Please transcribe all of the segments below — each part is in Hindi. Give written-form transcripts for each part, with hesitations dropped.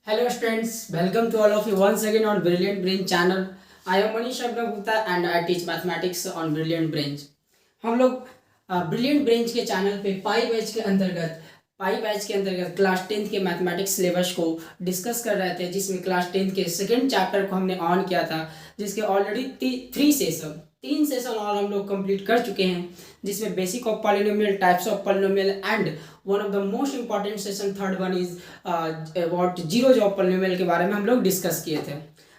Hello students, welcome to all of you once again on Brilliant Brain channel. I am Manish Gupta and I teach mathematics on Brilliant Brains. हम लोग ब्रिलियंट ब्रेंच के चैनल पे पाई बैच के अंतर्गत क्लास 10th के मैथमेटिक्स सिलेबस को डिस्कस कर रहे थे, जिसमें क्लास 10th के सेकंड चैप्टर को हमने ऑन किया था, जिसके ऑलरेडी तीन सेशन और हम लोग कंप्लीट कर चुके हैं, जिसमें basic of polynomial, types of polynomial and one of the most important session third one is about zeros of polynomial के बारे में हम लोग डिस्कस किए थे।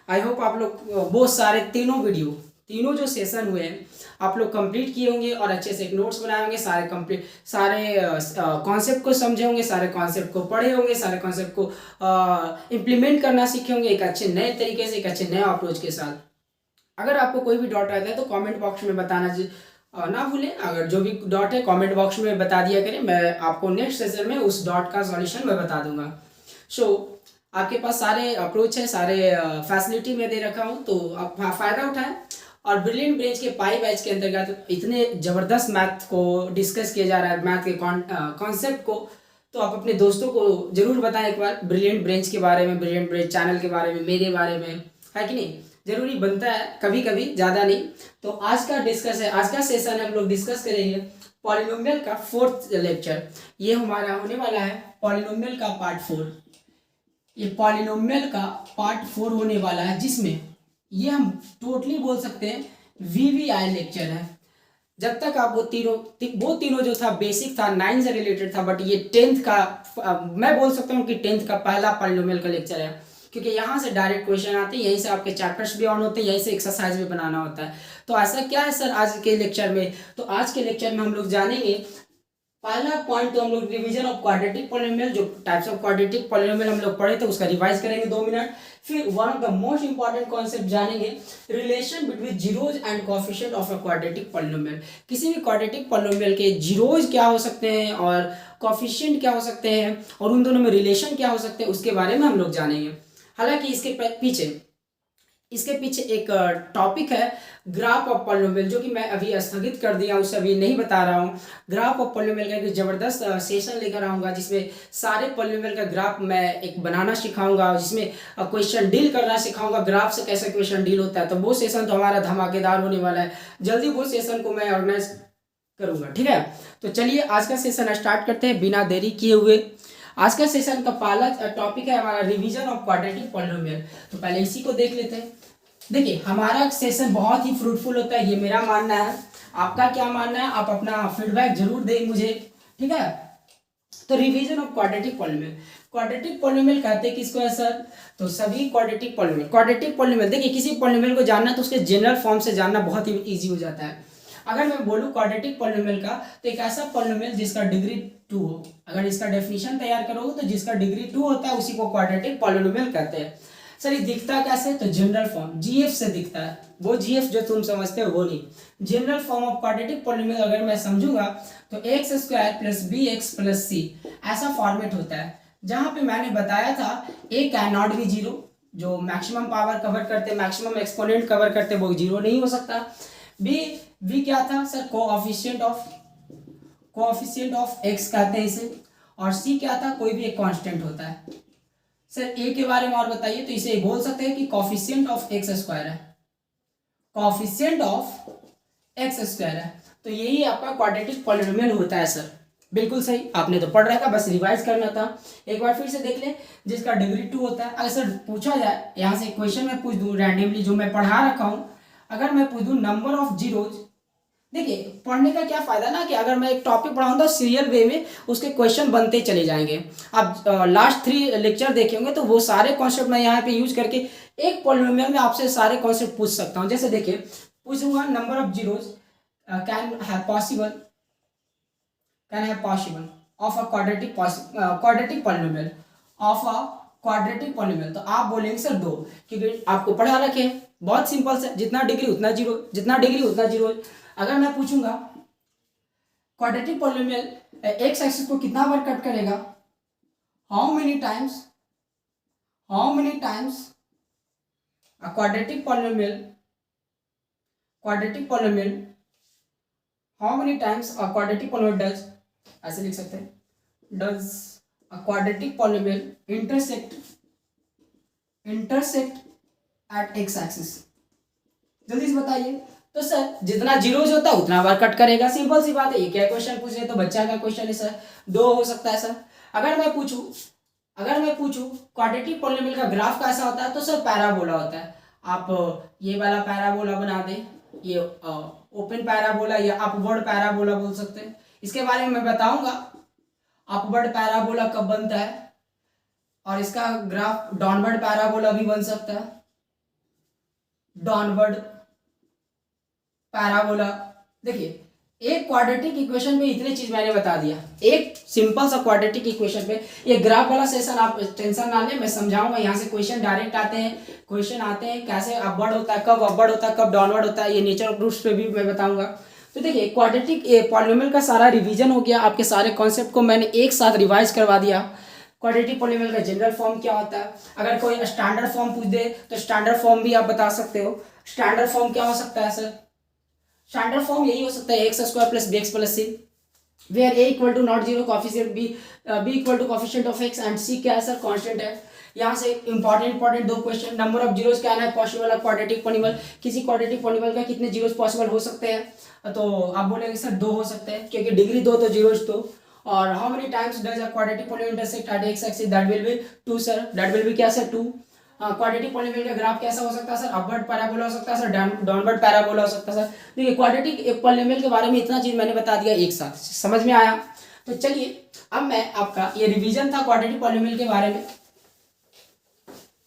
आई होप आप लोग बहुत सारे तीनों जो सेशन हुए हैं आप लोग कंप्लीट किए होंगे और अच्छे से एक नोट्स बनाए होंगे, सारे कॉन्सेप्ट को समझे होंगे, सारे कॉन्सेप्ट को पढ़े होंगे, सारे कॉन्सेप्ट को इम्प्लीमेंट करना सीखे होंगे एक अच्छे नए तरीके से, एक अच्छे नए अप्रोच के साथ। अगर आपको कोई भी डॉट रहता है तो कमेंट बॉक्स में बताना ना भूलें। अगर जो भी डॉट है कमेंट बॉक्स में बता दिया करें, मैं आपको नेक्स्ट सेशन में उस डॉट का सॉल्यूशन मैं बता दूंगा। आपके पास सारे अप्रोच है, सारे फैसिलिटी मैं दे रखा हूँ, तो आप फ़ायदा उठाएं। और ब्रिलियंट ब्रेंच के पाई बैच के अंतर्गत इतने ज़बरदस्त मैथ को डिस्कस किया जा रहा है, मैथ के कॉन्सेप्ट को, तो आप अपने दोस्तों को ज़रूर बताएं एक बार ब्रिलियंट ब्रेंच के बारे में, ब्रिलियंट ब्रेंच चैनल के बारे में, मेरे बारे में, है कि नहीं? जरूरी बनता है कभी कभी, ज़्यादा नहीं। तो आज का सेशन हम लोग डिस्कस करेंगे पॉलिनोमियल का फोर्थ लेक्चर। ये हमारा होने वाला है पॉलिनोमियल का पार्ट 4। ये पॉलिनोमियल का पार्ट 4 होने वाला है, जिसमें ये हम टोटली बोल सकते हैं वीवीआई लेक्चर है। जब तक आप वो तीनों जो था बेसिक था, 9 से रिलेटेड था, बट ये 10th का मैं बोल सकता हूँ कि 10th का पहला पॉलिनोमियल का लेक्चर है, क्योंकि यहाँ से डायरेक्ट क्वेश्चन आते हैं, यहीं से आपके चैप्टर्स भी ऑन होते हैं, यहीं से एक्सरसाइज भी बनाना होता है। तो ऐसा क्या है सर आज के लेक्चर में? तो आज के लेक्चर में हम लोग जानेंगे, पहला पॉइंट तो हम लोग रिवीजन ऑफ क्वाड्रेटिक पॉलिनोमियल, जो टाइप्स ऑफ क्वाड्रेटिक पॉलिनोमियल हम लोग पढ़े थे उसका रिवाइज करेंगे 2 मिनट। फिर one of the most important concept जानेंगे, relation between zeros and coefficient of a quadratic polynomial. किसी भी क्वाड्रेटिक पॉलिनोमियल के जीरोज क्या हो सकते हैं और कोएफिशिएंट क्या हो सकते हैं, और उन दोनों में रिलेशन क्या हो सकते हैं, उसके बारे में हम लोग जानेंगे। हालांकि इसके पीछे एक टॉपिक है ग्राफ ऑफ पॉलिनोमियल, जो कि मैं अभी स्थगित कर दिया, उसे अभी नहीं बता रहा हूँ। ग्राफ ऑफ पॉलिनोमियल का एक ज़बरदस्त सेशन लेकर आऊँगा, जिसमें सारे पॉलिनोमियल का ग्राफ मैं एक बनाना सिखाऊंगा, जिसमें क्वेश्चन डील करना सिखाऊंगा, ग्राफ से कैसे क्वेश्चन डील होता है। तो वो सेशन तो हमारा धमाकेदार होने वाला है, जल्दी वो सेशन को मैं ऑर्गेनाइज करूँगा, ठीक है? तो चलिए आज का सेशन स्टार्ट करते हैं बिना देरी किए हुए। आज का सेशन का पहला टॉपिक है हमारा रिवीजन ऑफ क्वाड्रेटिक पॉलिनोमियल। तो पहले इसी को देख लेते हैं। देखिए, हमारा सेशन बहुत ही फ्रूटफुल होता है, ये मेरा मानना है। आपका क्या मानना है? आप अपना फीडबैक जरूर दें मुझे, ठीक है? तो रिवीजन ऑफ क्वाड्रेटिक पॉलिनोमियल कहते हैं किसको है सर? तो सभी क्वाड्रेटिक पॉलिनोमियल देखिए, किसी पॉलिनोमियल को जानना तो उसके जनरल फॉर्म से जानना बहुत ही ईजी हो जाता है। अगर मैं बोलूँ क्वाड्रेटिक पॉलिनोमियल का, तो एक ऐसा पॉलिनोमियल जिसका डिग्री 2 हो। अगर इसका डेफिनेशन तैयार करोगे तो जिसका डिग्री 2 होता है उसी को क्वाड्रेटिक पॉलिनोमियल कहते हैं। सर ये दिखता कैसे? तो जनरल फॉर्म जीएफ से दिखता है। वो जीएफ जो तुम समझते हो वो नहीं, general form of quadratic polynomial अगर मैं समझूंगा तो x square plus b x plus c ऐसा फॉर्मेट होता है, जहां पे मैंने बताया था a can not be zero, जो मैक्सिमम पावर कवर करते, मैक्सिमम एक्सपोनेंट कवर करते, वो जीरो नहीं हो सकता। बी क्या था सर? कोऑफिशिएंट ऑफ एक्स कहते हैं इसे। और सी क्या था? कोई भी एक कांस्टेंट होता है। सर ए के बारे में और बताइए। तो इसे बोल सकते हैं कि कोएफिशिएंट ऑफ एक्स स्क्वायर है, कोएफिशिएंट ऑफ एक्स स्क्वायर है। तो यही आपका क्वाड्रेटिक पॉलिनोमियल होता है सर। बिल्कुल सही, आपने तो पढ़ रखा था, बस रिवाइज करना था। एक बार फिर से देख ले, जिसका डिग्री 2 होता है। अगर सर पूछा जाए, यहाँ से क्वेश्चन मैं पूछ दूँ रैंडमली, जो मैं पढ़ा रखा हूँ, अगर मैं पूछ दूँ नंबर ऑफ जीरोज, देखिए पढ़ने का क्या फायदा ना, कि अगर मैं एक टॉपिक पढ़ाऊंगा सीरियल वे में उसके क्वेश्चन बनते चले जाएंगे। आप लास्ट 3 लेक्चर देखे होंगे, तो वो सारे कॉन्सेप्ट मैं यहाँ पे यूज करके एक पॉलिनोमियल में आपसे सारे कॉन्सेप्ट पूछ सकता हूँ। जैसे देखिए, पूछूंगा number of zeros can have possible of a quadratic polynomial, तो आप बोलेंगे सर 2, क्योंकि आपको पढ़ा रखे, बहुत सिंपल से, जितना डिग्री उतना जीरो। अगर मैं पूछूंगा क्वाड्रेटिक पॉलिनोमियल एक्स एक्सिस को कितना बार कट करेगा, how many times a quadratic polynomial how many times a quadratic polynomial does, ऐसे लिख सकते हैं, does a quadratic polynomial intersect intersect at X axis. जल्दी से बताइए। तो सर जितना जीरोज होता है उतना बार कट करेगा, सिंपल सी बात है। ये क्या क्वेश्चन पूछ रहे तो बच्चा का क्वेश्चन है सर, दो हो सकता है सर। अगर मैं पूछूं क्वाड्रेटिक पॉलिनोमियल का ग्राफ कैसा होता है तो सर पैराबोला होता है। आप ये वाला पैराबोला बना दें, ये ओपन पैराबोला या अपवर्ड पैराबोला बोल सकते हैं। इसके बारे में मैं बताऊंगा अपवर्ड पैराबोला कब बनता है, और इसका ग्राफ डाउनवर्ड पैराबोला भी बन सकता है। डाउनवर्ड पैराबोला, देखिए एक क्वाड्रेटिक इक्वेशन पे इतने चीज मैंने बता दिया, एक सिंपल सा क्वाड्रेटिक इक्वेशन पे। ये ग्राफ वाला सेशन आप टेंशन ना लें, मैं समझाऊंगा। यहाँ से क्वेश्चन डायरेक्ट आते हैं कैसे अपवर्ड होता है, कब अपवर्ड होता है, कब डाउनवर्ड होता है, ये नेचर ऑफ रूट्स पे भी मैं बताऊंगा। तो देखिए क्वाड्रेटिक पॉलिनोमियल का सारा रिवीजन हो गया, आपके सारे कॉन्सेप्ट को मैंने एक साथ रिवाइज करवा दिया। क्वाड्रेटिक पॉलिनोमियल का जनरल फॉर्म क्या होता है, अगर कोई स्टैंडर्ड फॉर्म पूछ दे तो स्टैंडर्ड फॉर्म भी आप बता सकते हो। स्टैंडर्ड फॉर्म क्या हो सकता है सर, स्टैंडर्ड फॉर्म यही हो सकता है x square plus b x plus c, where a equal to not zero, coefficient b equal to coefficient of x and c क्या है सर, कांस्टेंट है। यहाँ से इंपॉर्टेंट दो क्वेश्चन, नंबर ऑफ जीरोस क्या है पॉसिबल ऑफ क्वाड्रेटिक पॉलिनोमियल, किसी क्वाड्रेटिक पॉलिनोमियल का कितने जीरोस पॉसिबल हो सकते हैं, तो आप बोलेंगे सर दो हो सकते हैं, क्योंकि डिग्री दो तो जीरोस दो। और how many times does a quadratic polynomial intersect at X axis, that will be two sir, that will be क्या सर टू। क्वाड्रेटिक पॉलिनोमियल का ग्राफ कैसा हो सकता है सर, अपवर्ड पैराबोला हो सकता है सर, डाउनवर्ड पैराबोला हो सकता है सर। देखिए क्वाड्रेटिक पॉलिनोमियल के बारे में इतना चीज मैंने बता दिया एक साथ, समझ में आया। तो चलिए अब मैं आपका ये रिवीजन था क्वाड्रेटिक पॉलिनोमियल के बारे में।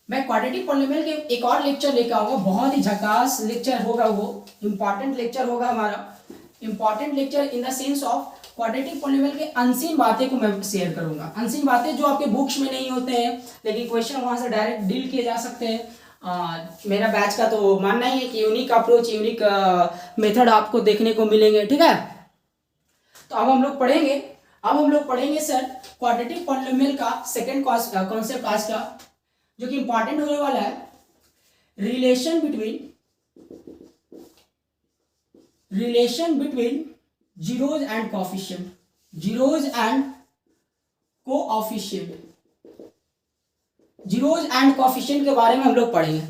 मैं क्वाड्रेटिक पॉलिनोमियल के एक और लेक्चर लेकर आऊंगा, बहुत ही झकास लेक्चर होगा, वो इंपॉर्टेंट लेक्चर होगा हमारा, important lecture in the sense of quadratic polynomial के अनसीन बातें को मैं शेयर करूंगा। अनसीन बातें जो आपके बुक्स में नहीं होते हैं, लेकिन क्वेश्चन वहां से डायरेक्ट डील किए जा सकते हैं। मेरा बैच का तो मानना ही है कि यूनिक अप्रोच, यूनिक मेथड आपको देखने को मिलेंगे, ठीक है। तो अब हम लोग पढ़ेंगे सर क्वाड्रेटिक पॉलिनोमियल का सेकंड कॉन्सेप्ट आज का, जो कि इंपॉर्टेंट होने वाला है, relation between zeros and coefficient, zeros and coefficient के बारे में हम लोग पढ़ेंगे।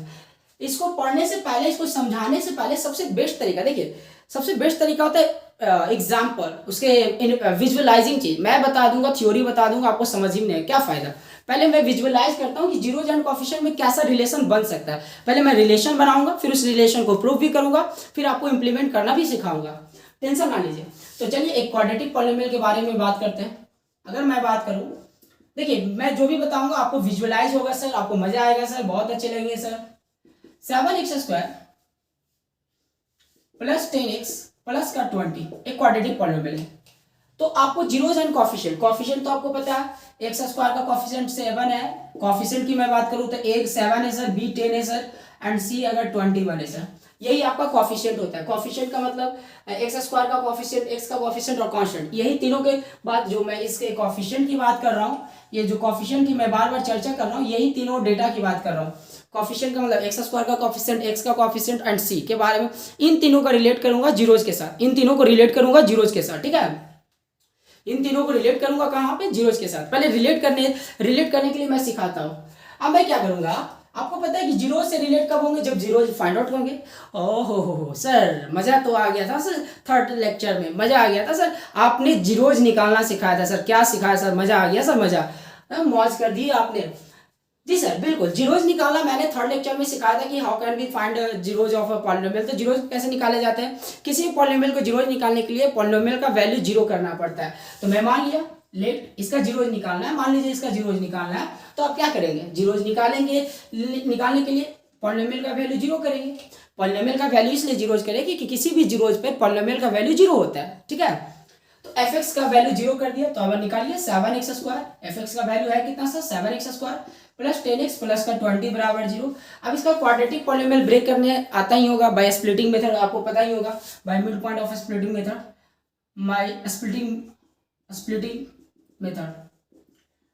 इसको पढ़ने से पहले, इसको समझाने से पहले सबसे बेस्ट तरीका, देखिए सबसे बेस्ट तरीका होता है एग्जाम्पल, उसके विजुअलाइजिंग चीज मैं बता दूंगा, थ्योरी बता दूंगा, आपको समझ ही नहीं, क्या फायदा। पहले मैं विजुअलाइज करता हूँ कि जीरोज एंड कोएफिशिएंट में कैसा रिलेशन बन सकता है। पहले मैं रिलेशन बनाऊंगा, फिर उस रिलेशन को प्रूव भी करूंगा, फिर आपको इंप्लीमेंट करना भी सिखाऊंगा, टेंशन ना लीजिए। तो चलिए एक क्वाड्रेटिक पॉलिनोमियल के बारे में बात करते हैं। अगर मैं बात करूं, देखिए मैं जो भी बताऊंगा आपको विजुअलाइज होगा सर, आपको मजा आएगा सर, बहुत अच्छे लगेंगे sir. 7x² plus 10x plus का 20 एक क्वाड्रेटिक पॉलिनोमियल है। तो आपको जीरोज एंड कोएफिशिएंट तो आपको पता है, x² का कोएफिशिएंट 7 है, कोएफिशिएंट की मैं बात करूं तो a 7 है सर, b 10 है सर, एंड c अगर 21 है सर। यही आपका कोएफिशिएंट होता है। कोएफिशिएंट का मतलब x² का कोएफिशिएंट, x का कोएफिशिएंट और कांस्टेंट, यही तीनों के बाद जो मैं इसके कोएफिशिएंट की बात कर रहा हूँ, ये जो कोएफिशिएंट की मैं बार बार चर्चा कर रहा हूँ, यही तीनों डेटा की बात कर रहा हूँ। कोएफिशिएंट का मतलब x² का कोएफिशिएंट, x का कोएफिशिएंट एंड c के बारे में, इन तीनों का रिलेट करूंगा जीरोज के साथ, इन तीनों को रिलेट करूंगा जीरोज के साथ, ठीक है। इन तीनों को रिलेट करूंगा कहाँ पे, जीरोज के साथ। पहले रिलेट करने के लिए मैं सिखाता हूँ। अब मैं क्या करूंगा, आपको पता है कि जीरो से रिलेट कब होंगे, जब जीरो फाइंड आउट होंगे। ओहो सर मजा तो आ गया था सर, थर्ड लेक्चर में मजा आ गया था सर, आपने जीरोज निकालना सिखाया था सर, क्या सिखाया सर, मजा आ गया सर, मजा मौज कर दी आपने। जी सर बिल्कुल, जीरोज निकालना मैंने थर्ड लेक्चर में सिखाया था कि how can we find zeros of a polynomial. तो जीरोज कैसे निकाले जाते हैं, किसी पॉलिनोमियल को जीरोज निकालने के लिए पॉलिनोमियल का वैल्यू जीरो करना पड़ता है। तो मैं मान लिया लेट इसका जीरोज निकालना है, मान लीजिए इसका जीरोज निकालना है, तो आप क्या करेंगे, जीरोज निकालने के लिए पॉलिनोमियल का वैल्यू जीरो करेंगे। पॉलिनोमियल का वैल्यू इसलिए जीरोज करेंगे कि किसी भी जीरोज पे पॉलिनोमियल का वैल्यू जीरो होता है, ठीक है। तो fx का वैल्यू जीरो कर दिया, तो अब निकालिए 7x², fx का वैल्यू है कितना sir, 7x² plus 10x plus का 20 बराबर जीरो। अब इसका क्वाड्रेटिक पॉलिनोमियल ब्रेक करने आता ही होगा बाय स्प्लिटिंग मेथड, आपको पता ही होगा, by mid point of splitting method,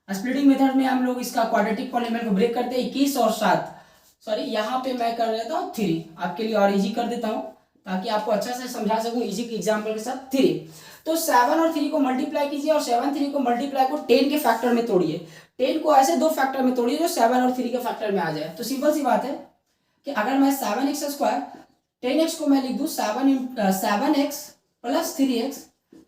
splitting method में हम लोग इसका क्वाड्रेटिक पॉलिनोमियल को ब्रेक करते हैं। 21 और 7, सॉरी यहाँ पे मैं कर देता हूँ 3, आपके लिए और इजी कर देता हूँ ताकि आपको अच्छा से समझा सकूँ इजी एग्जाम्पल के साथ। 3 तो 7 और 3 को मल्टीप्लाई कीजिए, और 7 3 को मल्टीप्लाई को 10 के फैक्टर में तोड़िए। 10 को ऐसे दो फैक्टर में तोड़िए जो 7 और 3 के फैक्टर में आ जाए। तो सिंपल सी बात है कि अगर मैं 7x² 10x को मैं लिख दूँ 7x प्लस 3x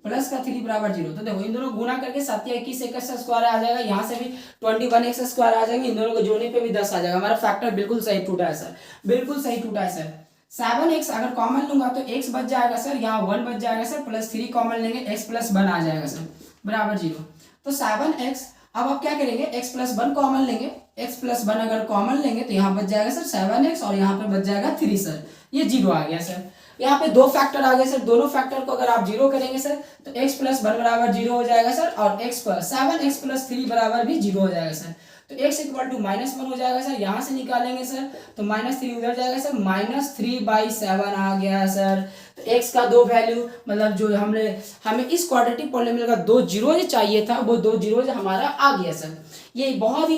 प्लस का 3 बराबर 0। तो देखो इन दोनों को गुना करके 7 या 21 x स्क्वायर आ जाएगा, यहाँ से भी 21x स्क्वायर आ जाएंगे, इन दोनों को जोड़ने पे भी 10 आ जाएगा। हमारा फैक्टर बिल्कुल सही टूटा है सर, बिल्कुल सही टूटा है सर। 7x अगर कॉमन लूंगा तो x बच जाएगा सर, यहाँ 1 बच जाएगा सर, प्लस 3 कॉमन लेंगे x प्लस 1 आ जाएगा सर बराबर 0। तो 7x अब आप क्या करेंगे, x प्लस 1 कॉमन लेंगे, x प्लस 1 अगर कॉमन लेंगे तो यहाँ बच जाएगा सर 7x और यहाँ पे बच जाएगा 3 सर, ये 0 आ गया सर। यहाँ पे दो फैक्टर आ गए सर, दोनों फैक्टर को अगर आप 0 करेंगे सर तो x प्लस 1 बराबर 0 हो जाएगा सर, और 7x प्लस 3 बराबर भी 0 हो जाएगा सर। तो x इक्वल टू -1 हो जाएगा सर, यहाँ से निकालेंगे सर तो -3 उधर जाएगा सर, -3/7 आ गया सर। तो x का दो वैल्यू मतलब जो हमें इस क्वाड्रेटिक पॉलिनोमियल का दो जीरोज चाहिए था, वो दो जीरोज हमारा आ गया सर। ये बहुत ही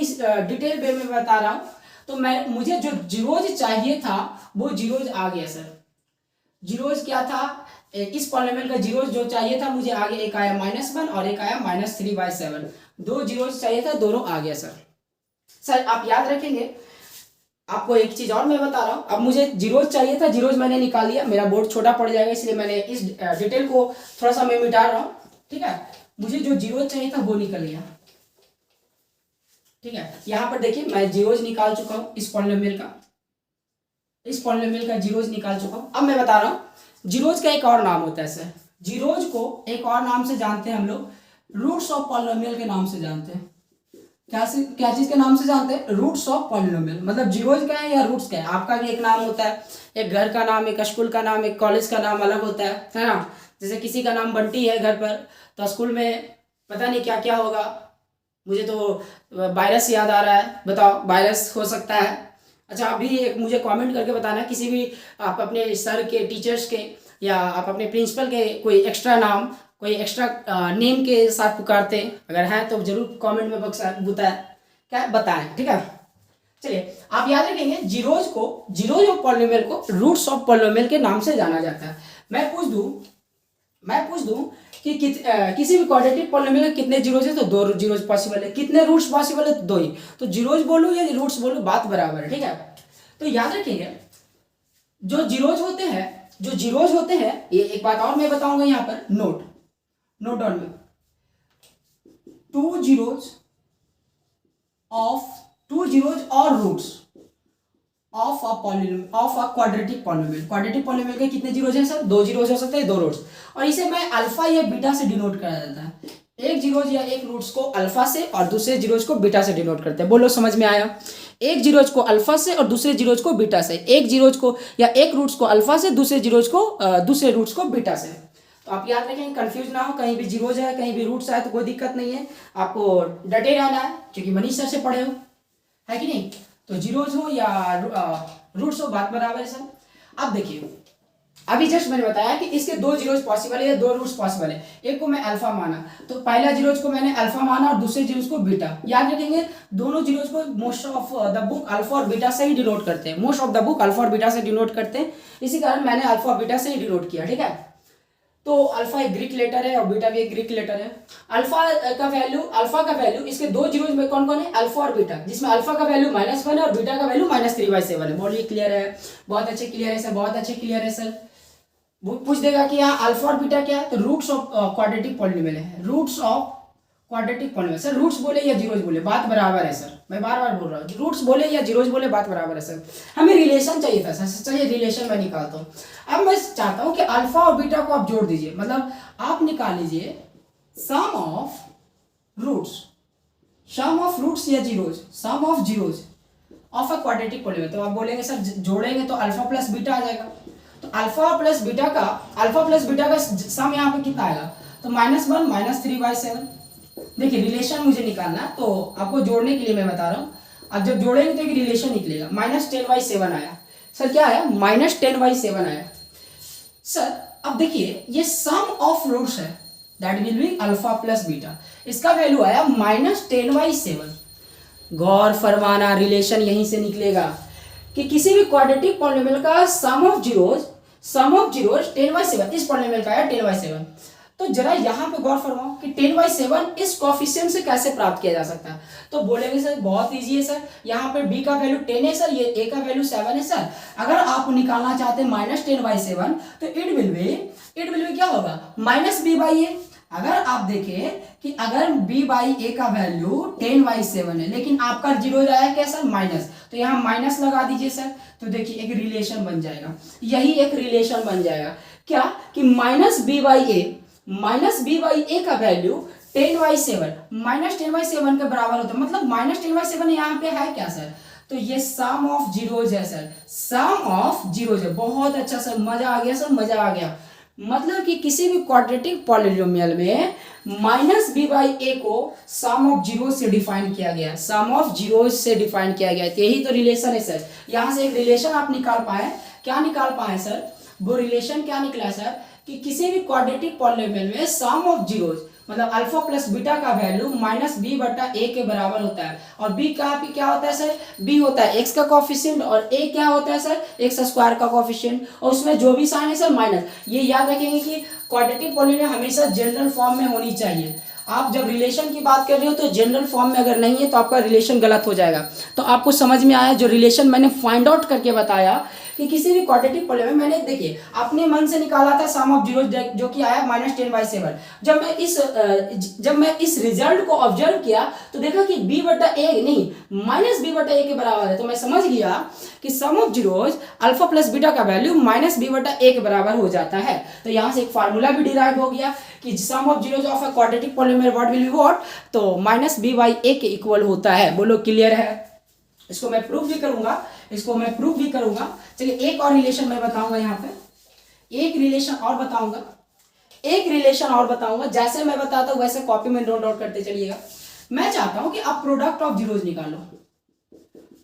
डिटेल वे में बता रहा हूँ। तो मुझे जो जीरोज चाहिए था वो जीरोज आ गया सर। जीरोज क्या था, इस पॉलिनोमियल का जीरोज जो चाहिए था मुझे आगे, एक आया -1 और एक आया -3/7, दो जीरोज चाहिए था, दोनों आ गया सर। सर आप याद रखेंगे, आपको एक चीज और मैं बता रहा हूं, अब मुझे जीरोज चाहिए था, जीरोज मैंने निकाल लिया, मेरा बोर्ड छोटा पड़ जाएगा इसलिए मैंने इस डिटेल को थोड़ा सा मैं मिटा रहा हूं, ठीक है। मुझे जो जीरोज चाहिए था वो निकल गया, ठीक है। यहाँ पर देखिए मैं जीरोज निकाल चुका हूँ, इस पॉलिनोमियल का जीरोज निकाल चुका हूँ। अब मैं बता रहा हूँ जीरोज का एक और नाम होता है सर, जीरोज को एक और नाम से जानते हैं हम लोग, रूट्स ऑफ पॉलिनोमियल के नाम से जानते हैं। क्या चीज के नाम से जानते हैं, रूट्स ऑफ पॉलिनोमियल। मतलब जीरोज क्या है या रूट्स क्या है, आपका भी एक नाम होता है, एक घर का नाम, एक स्कूल का नाम, एक कॉलेज का नाम अलग होता है ना। जैसे किसी का नाम बंटी है घर पर, तो स्कूल में पता नहीं क्या क्या होगा, मुझे तो वायरस याद आ रहा है, बताओ वायरस हो सकता है। अच्छा अभी एक मुझे कमेंट करके बताना, किसी भी आप अपने सर के, टीचर्स के, या आप अपने प्रिंसिपल के कोई एक्स्ट्रा नाम, कोई एक्स्ट्रा नेम के साथ पुकारते हैं, अगर है तो जरूर कमेंट में बताएं, ठीक है। चलिए आप याद रखेंगे जीरोज ऑफ पॉलिनोमियल को रूट्स ऑफ पॉलिनोमियल के नाम से जाना जाता है। मैं पूछ दूं कि किसी भी क्वाड्रेटिक पॉलिनोमियल में कितने जीरोज है, तो दो जीरोज पॉसिबल है। कितने रूट्स पॉसिबल है, तो दो ही। तो जीरोज बोलूं या रूट्स बोलूं बात बराबर है, ठीक है। तो याद रखिएगा जो जीरोज होते हैं, ये एक बात और मैं बताऊंगा यहाँ पर, नोट डाउन में, टू जीरोज और roots of a quadratic polynomial. Quadratic polynomial के कितने जीरोज हैं सर, दो जीरोज हो सकते हैं, दो रूट्स, और इसे मैं अल्फा या बीटा से डिनोट कराया जाता है। एक जीरोज या एक रूट्स को अल्फा से और दूसरे जीरोज को बीटा से डिनोट करते हैं। बोलो समझ में आया, एक जीरोज को अल्फा से और दूसरे जीरोज को बीटा से, एक जीरोज को या एक रूट्स को अल्फा से, दूसरे जीरोज को दूसरे रूट्स को बीटा से। तो आप याद रखें, कंफ्यूज ना हो, कहीं भी जीरोज है कहीं भी रूट्स है तो कोई दिक्कत नहीं है, आपको डटे रहना है, क्योंकि मनीष सर से पढ़े हो, है कि नहीं। तो जीरोज हो या रूट्स हो बात बराबर है सर। अब देखिए अभी जस्ट मैंने बताया कि इसके दो जीरोज पॉसिबल है या दो रूट्स पॉसिबल है। एक को मैं अल्फा माना, तो पहला जीरोज को मैंने अल्फा माना और दूसरे जीरोज को बीटा। याद रखेंगे दोनों जीरोज को most of the book alpha और बीटा से ही डिनोट करते हैं, most of the book alpha और बीटा से डिनोट करते हैं, इसी कारण मैंने अल्फा और बीटा से ही डिनोट किया, ठीक है। तो अल्फा एक ग्रीक लेटर है और बीटा भी एक ग्रीक लेटर है। अल्फा का वैल्यू इसके दो जीरोज में कौन कौन है, अल्फा और बीटा, जिसमें अल्फा का वैल्यू -1 है और बीटा का वैल्यू -3/7 है। बोलिए क्लियर है, बहुत अच्छे क्लियर है सर, बहुत अच्छे क्लियर है सर। वो पूछ देगा कि यहाँ अल्फा और बीटा क्या है, तो रूट्स ऑफ क्वाड्रेटिक पॉलिनोमियल है, roots of quadratic polynomial. Sir roots बोले या जीरोज बोले बात बराबर है सर, मैं बार बार बोल रहा हूँ, रूट्स बोले या जीरोज बोले बात बराबर है सर। हमें रिलेशन चाहिए था सर, चलिए रिलेशन मैं निकालता हूँ। अब मैं चाहता हूँ कि अल्फा और बीटा को आप जोड़ दीजिए, मतलब आप निकाल लीजिए सम ऑफ रूट्स या zeros, sum of zeros of a quadratic polynomial. तो आप बोलेंगे सर जोड़ेंगे तो अल्फा प्लस बीटा आ जाएगा, तो अल्फा प्लस बीटा का सम यहाँ पे कितना आएगा, तो -1 -3/7। देखिए रिलेशन मुझे निकालना है, तो आपको जोड़ने के लिए मैं बता रहा हूँ। अब जब जोड़ेंगे तो एक रिलेशन निकलेगा, -10/7 आया सर, क्या आया -10/7 आया सर। अब देखिए ये सम ऑफ रूट्स है, that will be alpha plus beta, इसका वैल्यू आया -10/7। गौर फरमाना, रिलेशन यहीं से निकलेगा कि किसी भी क्वाड्रेटिक पॉलिनोमियल का सम ऑफ जीरोज 10/7, इस पॉलिनोमियल का है 10/7। तो जरा यहाँ पे गौर फरमाओ कि 10/7 इस कोफिशिएंट से कैसे प्राप्त किया जा सकता है। तो बोलेंगे सर बहुत इजी है सर, यहाँ पे b का वैल्यू 10 है सर, ये a का वैल्यू 7 है सर। अगर आप निकालना चाहते हैं -10/7 तो इट विल बी क्या होगा -b/a। अगर आप देखें कि अगर b/a का वैल्यू 10/7 है लेकिन आपका 0 आया क्या सर माइनस, तो यहाँ माइनस लगा दीजिए सर। तो देखिए एक रिलेशन बन जाएगा, यही एक रिलेशन बन जाएगा क्या कि -b/a का वैल्यू 10/7 -10/7 के बराबर होता है। मतलब -10/7 यहाँ पे है क्या सर, तो ये सम ऑफ जीरोज है सर, सम ऑफ जीरोज है। बहुत अच्छा सर, मजा आ गया सर, मजा आ गया। मतलब कि किसी भी क्वाड्रेटिक पॉलिनोमियल में -b/a को सम ऑफ जीरो से डिफाइन किया गया, सम ऑफ जीरो से डिफाइन किया गया। यही तो रिलेशन है सर। यहां से एक रिलेशन आप निकाल पाए, क्या निकाल पाए सर, वो रिलेशन क्या निकला सर कि किसी भी क्वाड्रेटिक पॉलिनोमियल में सम ऑफ जीरोज मतलब अल्फा प्लस बीटा का वैल्यू -b/a के बराबर होता है। और b का क्या होता है सर, b होता है x का कोफिशिएंट और a क्या होता है सर x² का कोफिशिएंट, और उसमें जो भी साइन है सर माइनस। ये याद रखेंगे कि क्वाड्रेटिक पॉलिनोमियल हमेशा जनरल फॉर्म में होनी चाहिए। आप जब रिलेशन की बात कर रहे हो तो जनरल फॉर्म में अगर नहीं है तो आपका रिलेशन गलत हो जाएगा। तो आपको समझ में आया जो रिलेशन मैंने फाइंड आउट करके बताया कि किसी भी क्वाड्रेटिक पॉलिनोमियल में मैंने देखिए अपने मन से निकाला था सम ऑफ जीरो जो कि आया -10/7। जब मैं इस रिजल्ट को ऑब्जर्व किया तो देखा कि b/a नहीं -b/a के बराबर है। तो मैं समझ गया कि sum of zeros alpha plus beta का वैल्यू -b/a के बराबर हो जाता है। तो यहाँ से एक फार्मूला भी डिराइव हो गया कि sum of zeros of a quadratic polynomial what will be what, तो -b/a के इक्वल होता है। बोलो क्लियर है। इसको मैं प्रूफ भी करूंगा, चलिए एक और रिलेशन मैं बताऊंगा। यहाँ पे एक रिलेशन और बताऊंगा, जैसे मैं बताता हूं वैसे कॉपी में नोट डाउन करते चलिएगा। मैं चाहता हूं कि आप प्रोडक्ट ऑफ जीरोज निकालो,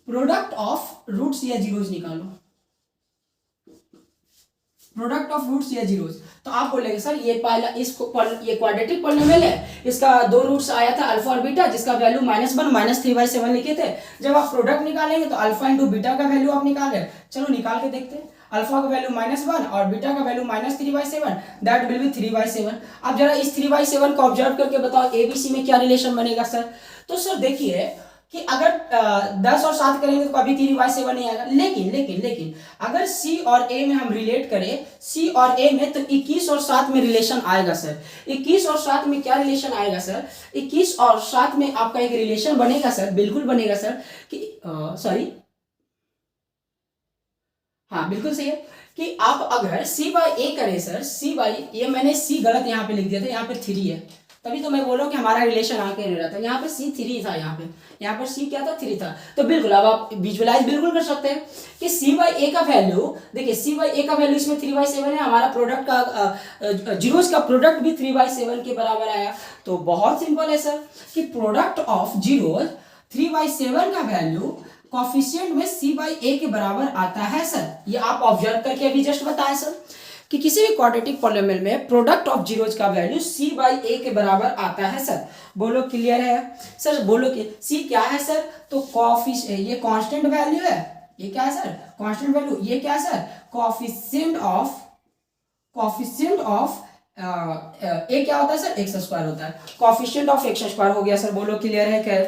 प्रोडक्ट ऑफ रूट्स या जीरोज निकालो, प्रोडक्ट ऑफ रूट्स या जीरोज। तो आप बोलेंगे सर ये पहला ये क्वाड्रेटिक पॉलिनोमियल है, इसका 2 रूट्स आया था अल्फा और बीटा जिसका वैल्यू -1 -3/7 लिखे थे। जब आप प्रोडक्ट निकालेंगे तो अल्फा इंटू बीटा का वैल्यू आप निकाले, चलो निकाल के देखते हैं। अल्फा का वैल्यू -1 और बीटा का वैल्यू -3/7, दैट विल बी 3/7। अब जरा इस 3/7 को ऑब्जर्व करके बताओ एबीसी में क्या रिलेशन बनेगा सर। तो सर देखिए कि अगर 10 और 7 करेंगे तो कभी 3/7 नहीं आएगा। लेकिन अगर C और A में हम रिलेट करें, C और A में, तो 21 और 7 में रिलेशन आएगा सर। 21 और 7 में क्या रिलेशन आएगा सर, 21 और 7 में आपका एक रिलेशन बनेगा सर, बिल्कुल बनेगा सर कि सॉरी हाँ बिल्कुल सही है कि आप अगर C/A करें सर, ये मैंने C गलत यहाँ पे लिख दिया था, यहाँ पे 3 है, तभी तो मैं बोल रहा हूँ कि हमारा रिलेशन आके नहीं रहा था। यहाँ पे C 3 था, यहाँ पर C क्या था 3 था। तो बिल्कुल अब आप विजुअलाइज बिल्कुल कर सकते हैं कि C/A का वैल्यू, देखिए C/A का वैल्यू इसमें 3/7 है, हमारा प्रोडक्ट का जीरोज का प्रोडक्ट भी 3/7 के बराबर आया। तो बहुत सिंपल है सर कि प्रोडक्ट ऑफ जीरोज 3/7 का वैल्यू कोफिशिएंट में C/A के बराबर आता है सर। ये आप ऑब्जर्व करके अभी जस्ट बताया सर कि किसी भी क्वाड्रेटिक पॉलिनोमियल में प्रोडक्ट ऑफ जीरोज का वैल्यू C/A के बराबर आता है सर। बोलो क्लियर है सर, बोलो कि C क्या है सर, तो कोफिशिएंट, ये कांस्टेंट वैल्यू है, ये क्या है सर कांस्टेंट वैल्यू, ये क्या है सर कोफिशिएंट ऑफ A क्या होता है सर x² होता है, कोफिशिएंट ऑफ x² हो गया सर। बोलो क्लियर है क्या,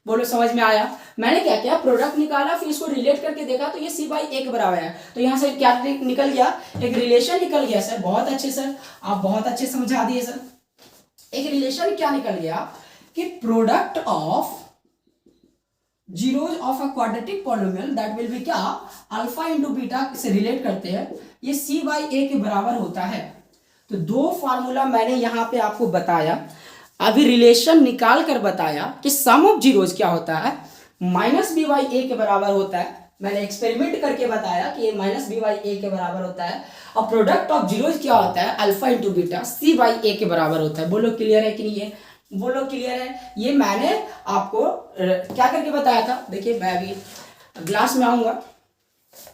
बोलो समझ में आया। मैंने क्या किया, प्रोडक्ट निकाला, फिर इसको रिलेट करके देखा तो ये C/A के बराबर है। तो यहाँ से क्या निकल गया, एक रिलेशन निकल गया सर। बहुत अच्छे सर, आप बहुत अच्छे समझा दिए सर। एक रिलेशन क्या निकल गया कि product of zeros of a quadratic polynomial that will be क्या, अल्फा इंटू बीटा से रिलेट करते हैं, ये C/A के बराबर होता है। तो 2 फार्मूला मैंने यहाँ पे आपको बताया, अभी रिलेशन निकाल कर बताया कि सम ऑफ जीरोज क्या होता है, -b/a के बराबर होता है। मैंने एक्सपेरिमेंट करके बताया कि ये -b/a के बराबर होता है। और प्रोडक्ट ऑफ जीरोज क्या होता है, अल्फा इंटू बीटा C/A के बराबर होता है। बोलो क्लियर है कि नहीं है, बोलो क्लियर है। ये मैंने आपको क्या करके बताया था, देखिए मैं अभी ग्लास में आऊंगा,